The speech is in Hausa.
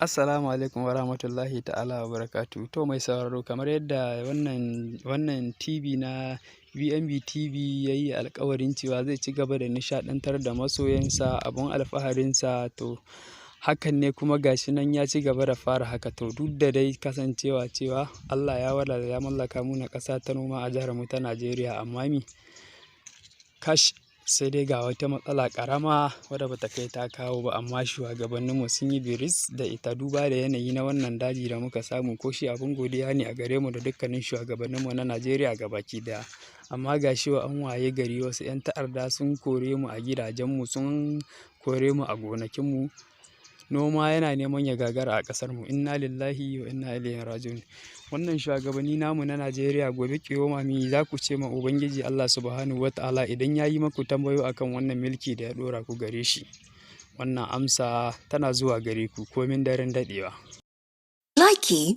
Assalamu alaikum wa rahmatullahi ta'ala wa barakatu. To mai sauraro kamar yadda wannan TV na BNB TV ya yi alkawarin cewa zai ci gaba da nishadantar da masoyansa abun alfaharinsa, to hakan ne kuma gashi nan ya ci gaba da fara haka. To duk da dai kasancewa cewa Allah ya mallaka mu na ƙasa ta noma a jihar mu ta Najeriya, amma kash sai dai ga wata matsala ƙarama wadda bata kai ta kawo ba, amma shugabanninmu sun yi biris da ita duba da yanayi na wannan daji da muka samu. Ko shi abin godiya ne a gare mu da dukkanin shugabanninmu na Najeriya gabaki daya, amma ga shi an waye gari wasu 'yan ta'adda sun kore mu a gidajenmu, sun kore mu a gonakinmu. Noma yana neman ya gagara a ƙasar mu. Inna lillahi wa inna ilaihi raji'un. Wannan shugabanni namu na Najeriya gobe kiyoma mi za ku ce ma Ubangiji Allah subhanahu wata'ala idan ya yi maku tambayo akan wannan mulki da ya ɗora ku gare shi? Wannan amsa tana zuwa gare ku komin daren daɗewa. Likey